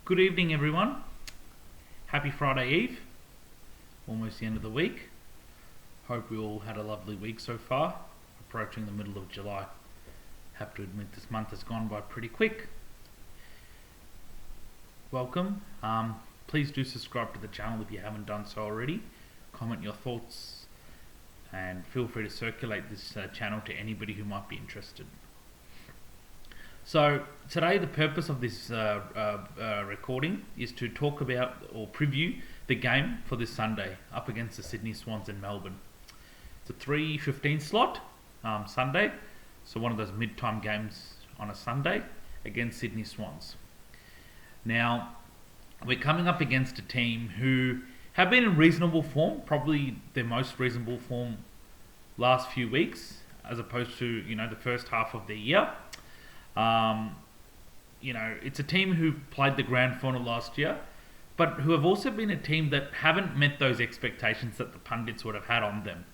Good evening, everyone. Happy Friday Eve. Almost the end of the week. Hope we all had a lovely week so far. Approaching the middle of July. Have to admit this month has gone by pretty quick. Welcome. Please do subscribe to the channel if you haven't done so already. Comment your thoughts and feel free to circulate this channel to anybody who might be interested. So today the purpose of this recording is to talk about or preview the game for this Sunday up against the Sydney Swans in Melbourne. It's a 3:15 slot Sunday, so one of those mid-time games on a Sunday against Sydney Swans. Now we're coming up against a team who have been in reasonable form, probably their most reasonable form last few weeks, as opposed to the first half of the year. It's a team who played the grand final last year, but who have also been a team that haven't met those expectations that the pundits would have had on them.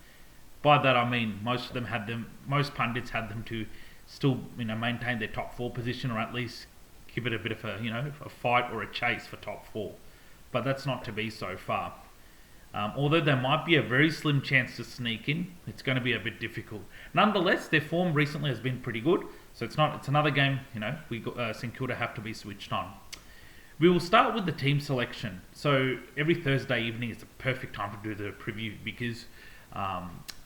By that I mean most pundits had them to still maintain their top four position, or at least give it a bit of a fight or a chase for top four. But that's not to be so far. Although there might be a very slim chance to sneak in, it's going to be a bit difficult. Nonetheless, their form recently has been pretty good, so it's another game. St Kilda have to be switched on. We will start with the team selection. So every Thursday evening is the perfect time to do the preview because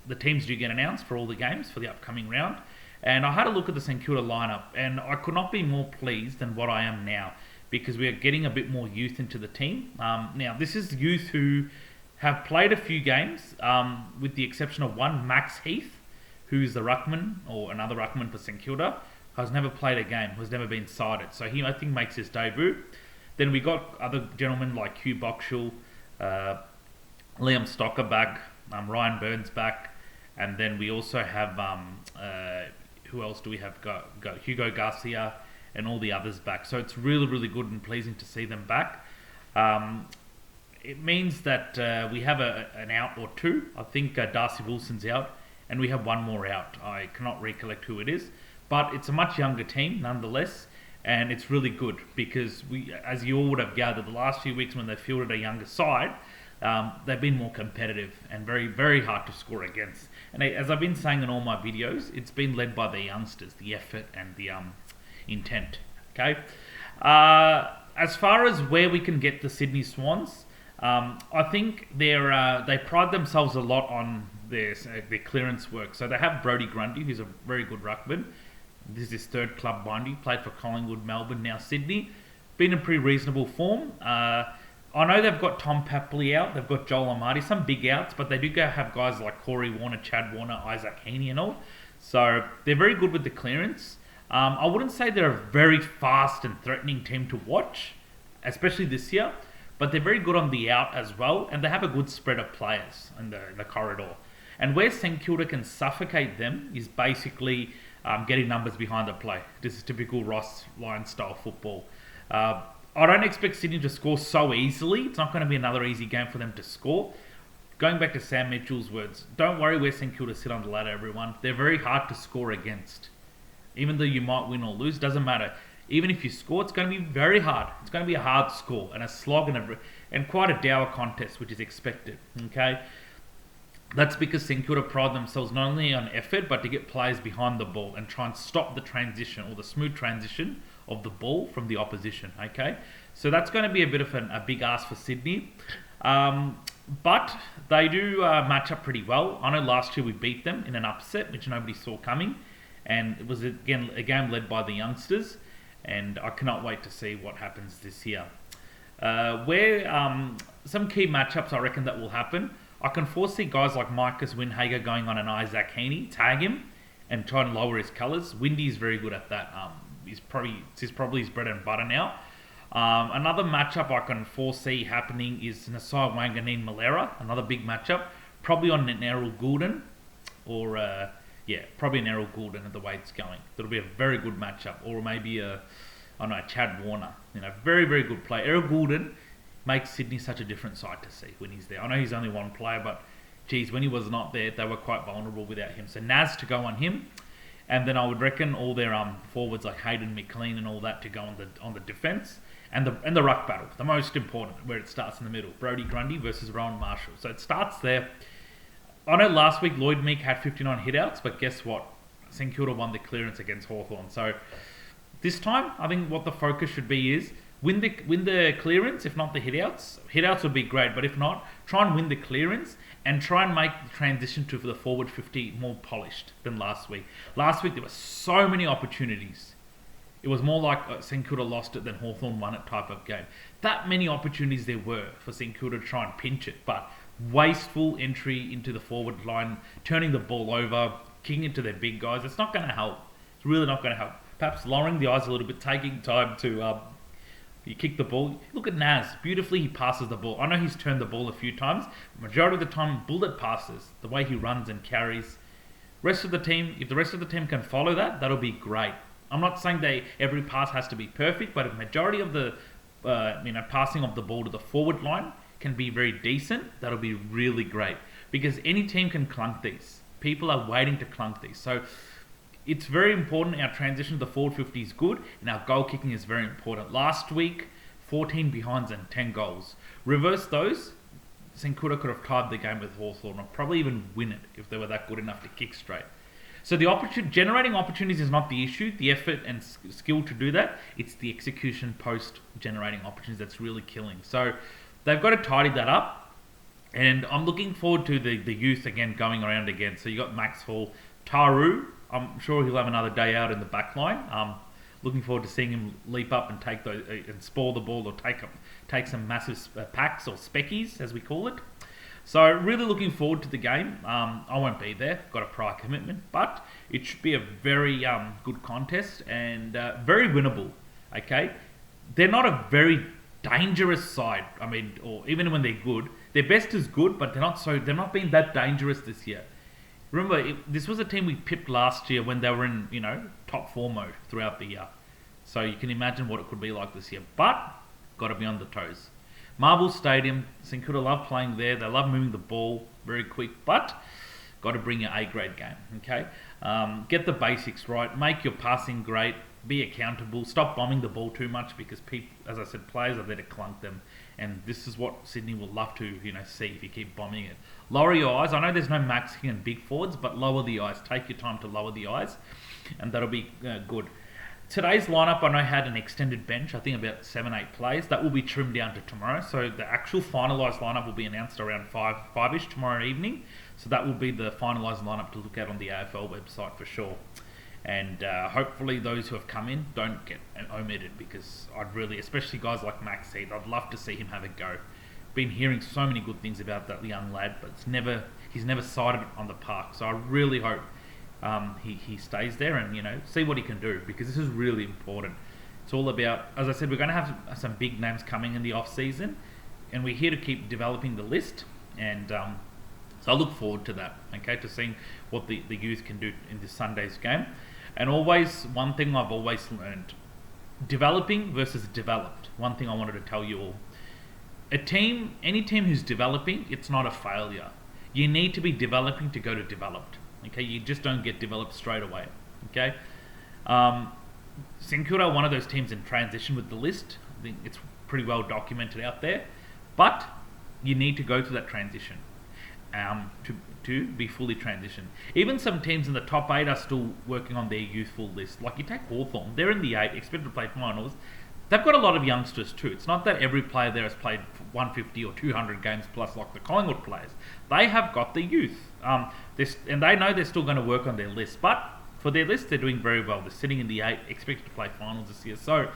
the teams do get announced for all the games for the upcoming round. And I had a look at the St Kilda lineup, and I could not be more pleased than what I am now, because we are getting a bit more youth into the team. Now, this is youth who have played a few games, with the exception of one, Max Heath, who's the ruckman, or another ruckman for St Kilda, has never played a game, has never been sided. So he, I think, makes his debut. Then we got other gentlemen like Hugh Boxall, Liam Stocker back, Ryan Burns back, and then we also have, who else do we have? Got Hugo Garcia and all the others back. So it's really, really good and pleasing to see them back. It means that we have an out or two. I think Darcy Wilson's out, and we have one more out. I cannot recollect who it is, but it's a much younger team nonetheless, and it's really good because we, as you all would have gathered, the last few weeks when they fielded a younger side, they've been more competitive and very, very hard to score against. And as I've been saying in all my videos, it's been led by the youngsters, the effort and the intent. Okay. As far as where we can get the Sydney Swans, I think they pride themselves a lot on their clearance work. So they have Brodie Grundy, who's a very good ruckman. This is his third club bind. Played for Collingwood, Melbourne, now Sydney. Been in pretty reasonable form. I know they've got Tom Papley out. They've got Joel Amati, some big outs, but they do have guys like Corey Warner, Chad Warner, Isaac Heaney and all. So they're very good with the clearance. I wouldn't say they're a very fast and threatening team to watch, especially this year, but they're very good on the out as well, and they have a good spread of players in the corridor. And where St Kilda can suffocate them is basically getting numbers behind the play. This is typical Ross Lyon style football. I don't expect Sydney to score so easily. It's not going to be another easy game for them to score. Going back to Sam Mitchell's words, don't worry where St Kilda sit on the ladder, everyone. They're very hard to score against. Even though you might win or lose, doesn't matter. Even if you score, it's going to be very hard. It's going to be a hard score and a slog and quite a dour contest, which is expected. Okay, that's because St Kilda pride themselves not only on effort, but to get players behind the ball and try and stop the transition or the smooth transition of the ball from the opposition. Okay, so that's going to be a bit of a big ask for Sydney. But they do match up pretty well. I know last year we beat them in an upset, which nobody saw coming. And it was, again, a game led by the youngsters. And I cannot wait to see what happens this year. Some key matchups I reckon that will happen. I can foresee guys like Marcus Windhager going on an Isaac Heaney, tag him, and try and lower his colours. Windy is very good at that. It's probably his bread and butter now. Another matchup I can foresee happening is Nasai Wanganeen Malera, another big matchup. Probably on an Errol Goulden, or probably an Errol Goulden at the way it's going. That'll be a very good matchup. Or maybe Chad Warner. Very, very good player. Errol Goulden makes Sydney such a different side to see when he's there. I know he's only one player, but geez, when he was not there, they were quite vulnerable without him. So Naz to go on him. and then I would reckon all their forwards like Hayden McLean and all that to go on the defence. And the ruck battle, the most important, where it starts in the middle. Brodie Grundy versus Rowan Marshall. So it starts there. I know last week Lloyd Meek had 59 hitouts, but guess what? St Kilda won the clearance against Hawthorn. So this time, I think what the focus should be is win the clearance, if not the hitouts. Hitouts would be great, but if not, try and win the clearance and try and make the transition to the forward 50 more polished than last week. Last week there were so many opportunities. It was more like St Kilda lost it than Hawthorn won it type of game. That many opportunities there were for St Kilda to try and pinch it, but wasteful entry into the forward line, turning the ball over, kicking it to their big guys. It's not going to help. It's really not going to help. Perhaps lowering the eyes a little bit, taking time to you kick the ball. Look at Naz. Beautifully he passes the ball. I know he's turned the ball a few times. Majority of the time, bullet passes. The way he runs and carries. Rest of the team, if the rest of the team can follow that, that'll be great. I'm not saying every pass has to be perfect, but if majority of the passing of the ball to the forward line can be very decent, that'll be really great. Because any team can clunk these. People are waiting to clunk these. So it's very important. Our transition to the forward 50 is good, and our goal kicking is very important. Last week, 14 behinds and 10 goals. Reverse those, St Kilda could have tied the game with Hawthorn, or probably even win it if they were that good enough to kick straight. So the generating opportunities is not the issue, the effort and skill to do that. It's the execution post generating opportunities that's really killing. So they've got to tidy that up. And I'm looking forward to the youth again going around again. So you got Max Hall, Taru. I'm sure he'll have another day out in the back line. Looking forward to seeing him leap up and take those and spoil the ball, or take some massive packs or speckies as we call it. So really looking forward to the game. I won't be there, got a prior commitment, but it should be a very good contest and very winnable. Okay, they're not a very dangerous side. I mean, or even when they're good, their best is good, but they're not being that dangerous this year. Remember, this was a team we pipped last year when they were in top 4 mode throughout the year. So you can imagine what it could be like this year. But got to be on the toes. Marvel Stadium, St Kilda love playing there. They love moving the ball very quick, but got to bring your A-grade game, okay? Get the basics right. Make your passing great. Be accountable. Stop bombing the ball too much because, as I said, players are there to clunk them. And this is what Sydney will love to see if you keep bombing it. Lower your eyes. I know there's no maxing and big forwards, but lower the eyes. Take your time to lower the eyes, and that'll be good. Today's lineup, I know, had an extended bench, I think about 7-8 players. That will be trimmed down to tomorrow. So the actual finalised lineup will be announced around 5-ish tomorrow evening. So that will be the finalised lineup to look at on the AFL website for sure. And hopefully those who have come in don't get omitted, because I'd really, especially guys like Max Heath, I'd love to see him have a go. Been hearing so many good things about that young lad, but he's never sighted it on the park. So I really hope he stays there and see what he can do, because this is really important. It's all about, as I said, we're going to have some big names coming in the off season, and we're here to keep developing the list. And so I look forward to that, okay, to seeing what the youth can do in this Sunday's game. And always, one thing I've always learned, developing versus developed. One thing I wanted to tell you all. Any team who's developing, it's not a failure. You need to be developing to go to developed. Okay, you just don't get developed straight away. Okay, St Kilda are one of those teams in transition with the list. I think it's pretty well documented out there. But you need to go through that transition to be fully transitioned. Even some teams in the top 8 are still working on their youthful list. Like you take Hawthorn, they're in the 8, expected to play finals. They've got a lot of youngsters too. It's not that every player there has played 150 or 200 games plus like the Collingwood players. They have got the youth. And they know they're still going to work on their list. But for their list, they're doing very well. They're sitting in the 8, expected to play finals this year. So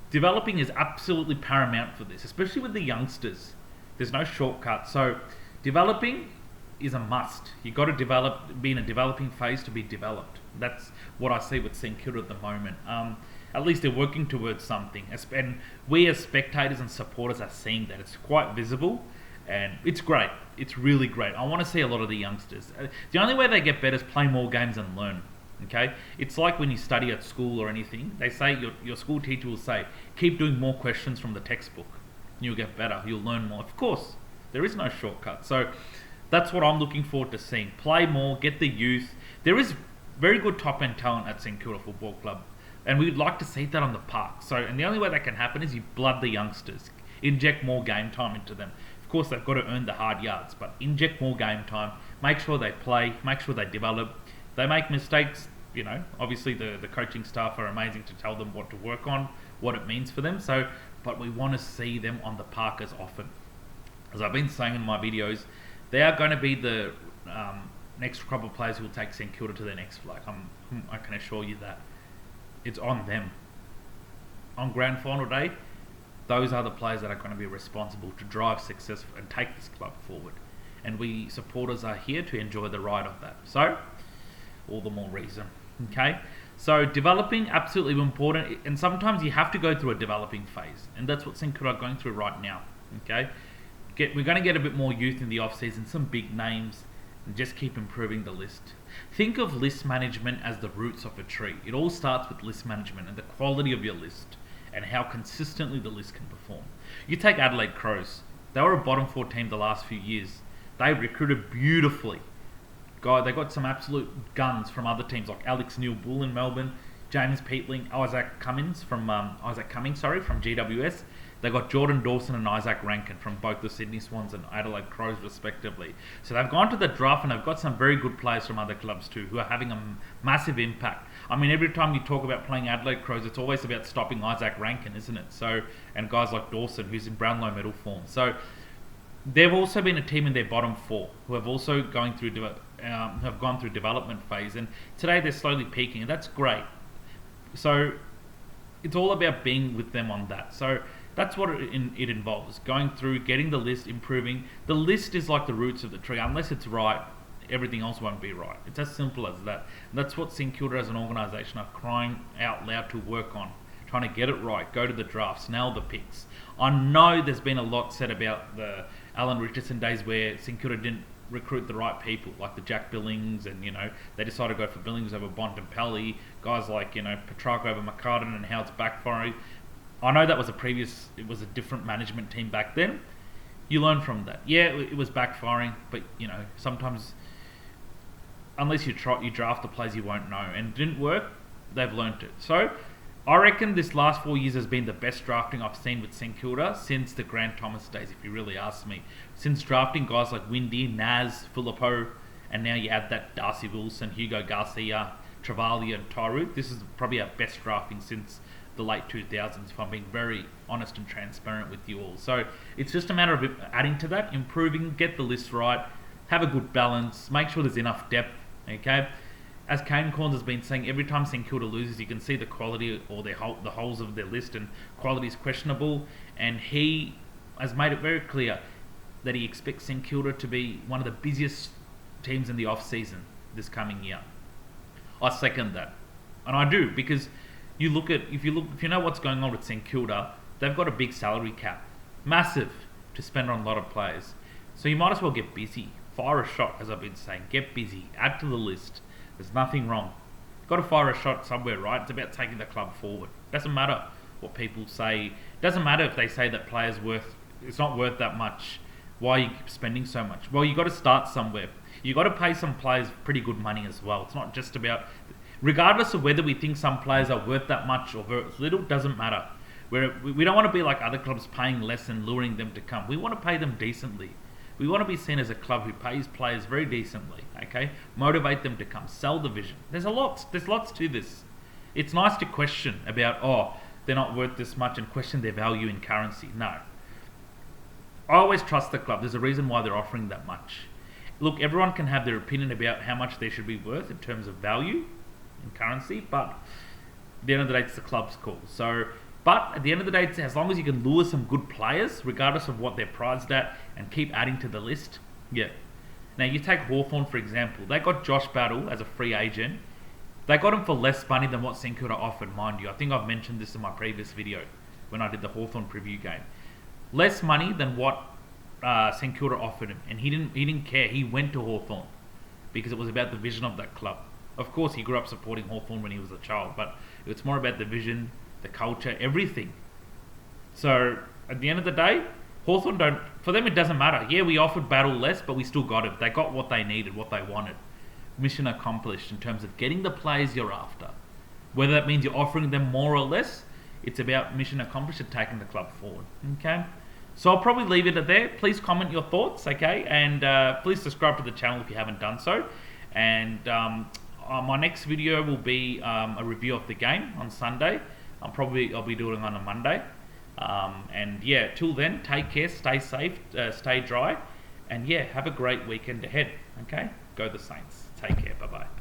developing is absolutely paramount for this, especially with the youngsters. There's no shortcut. So developing is a must. You've got to be in a developing phase to be developed. That's what I see with St Kilda at the moment. At least they're working towards something. And we as spectators and supporters are seeing that. It's quite visible, and it's great. It's really great. I want to see a lot of the youngsters. The only way they get better is play more games and learn. Okay? It's like when you study at school or anything. They say, your school teacher will say, keep doing more questions from the textbook. You'll get better. You'll learn more. Of course, there is no shortcut. So that's what I'm looking forward to seeing. Play more, get the youth. There is very good top end talent at St Kilda Football Club, and we'd like to see that on the park. So, and the only way that can happen is you blood the youngsters, inject more game time into them. Of course, they've got to earn the hard yards, but inject more game time. Make sure they play. Make sure they develop. They make mistakes. Obviously the coaching staff are amazing to tell them what to work on, what it means for them. So, but we want to see them on the park as often. As I've been saying in my videos, they are going to be the next crop of players who will take St Kilda to their next flag. I can assure you that. It's on them. On grand final day, those are the players that are going to be responsible to drive success and take this club forward. And we supporters are here to enjoy the ride of that. So, all the more reason. Okay? So, developing, absolutely important. And sometimes you have to go through a developing phase. And that's what St Kilda are going through right now. Okay? We're going to get a bit more youth in the off-season, some big names, and just keep improving the list. Think of list management as the roots of a tree. It all starts with list management and the quality of your list and how consistently the list can perform. You take Adelaide Crows. They were a bottom 4 team the last few years. They recruited beautifully. They got some absolute guns from other teams like Alex Neil-Bull in Melbourne, James Peatling, Isaac Cummings from GWS. They got Jordan Dawson and Isaac Rankin from both the Sydney Swans and Adelaide Crows respectively. So they've gone to the draft and they've got some very good players from other clubs too who are having a massive impact. I mean, every time you talk about playing Adelaide Crows, it's always about stopping Isaac Rankin, isn't it? So, and guys like Dawson, who's in Brownlow medal form. So they've also been a team in their bottom 4 who have also gone through development phase, and today they're slowly peaking, and that's great. So it's all about being with them on that. So that's what it involves, going through, getting the list, improving. The list is like the roots of the tree. Unless it's right, everything else won't be right. It's as simple as that. And that's what St Kilda as an organisation are crying out loud to work on, trying to get it right, go to the drafts, nail the picks. I know there's been a lot said about the Alan Richardson days where St Kilda didn't recruit the right people, like the Jack Billings, and they decided to go for Billings over Bontempelli, guys like Petrarca over McCartan, and how it's backfiring. I know that was it was a different management team back then. You learn from that. Yeah, it was backfiring, but sometimes unless you draft the players, you won't know. And it didn't work, they've learnt it. So I reckon this last 4 years has been the best drafting I've seen with St Kilda since the Grant Thomas days, if you really ask me. Since drafting guys like Windy, Naz, Filippo, and now you add that Darcy Wilson, Hugo Garcia, Travalia, and Tyroot. This is probably our best drafting since the late 2000s, if I'm being very honest and transparent with you all. So it's just a matter of adding to that, improving, get the list right, have a good balance, make sure there's enough depth, okay? As Kane Corns has been saying, every time St Kilda loses, you can see the quality or the holes of their list, and quality is questionable, and he has made it very clear that he expects St Kilda to be one of the busiest teams in the off-season this coming year. I second that, and I do, because if you know what's going on with St Kilda, they've got a big salary cap, massive, to spend on a lot of players. So you might as well get busy, fire a shot, as I've been saying, get busy, add to the list. There's nothing wrong. You've got to fire a shot somewhere, right? It's about taking the club forward. Doesn't matter what people say. Doesn't matter if they say that players it's not worth that much. Why are you spending so much? Well, you got to start somewhere. You got to pay some players pretty good money as well. It's not just about, regardless of whether we think some players are worth that much or worth little, doesn't matter. We don't want to be like other clubs paying less and luring them to come. We want to pay them decently. We want to be seen as a club who pays players very decently, okay? Motivate them to come, sell the vision. There's lots to this. It's nice to question about, they're not worth this much, and question their value in currency. No. I always trust the club. There's a reason why they're offering that much. Look, everyone can have their opinion about how much they should be worth in terms of value in currency, but at the end of the day, it's the club's call. But at the end of the day, as long as you can lure some good players, regardless of what they're priced at, and keep adding to the list, yeah. Now, you take Hawthorn, for example. They got Josh Battle as a free agent. They got him for less money than what St Kilda offered, mind you. I think I've mentioned this in my previous video when I did the Hawthorn preview game. Less money than what St Kilda offered him, and he didn't care. He went to Hawthorn because it was about the vision of that club. Of course, he grew up supporting Hawthorn when he was a child, but it's more about the vision, the culture, everything. So at the end of the day, for them it doesn't matter. Yeah, we offered Battle less, but we still got it. They got what they needed, what they wanted. mission accomplished in terms of getting the players you're after. Whether that means you're offering them more or less, it's about mission accomplished and taking the club forward. Okay, so I'll probably leave it at there. Please comment your thoughts, okay, and please subscribe to the channel if you haven't done so. And my next video will be a review of the game on Sunday. I'll be doing it on a Monday. And yeah, till then, take care, stay safe, stay dry, and yeah, have a great weekend ahead. Okay, go the Saints. Take care. Bye bye.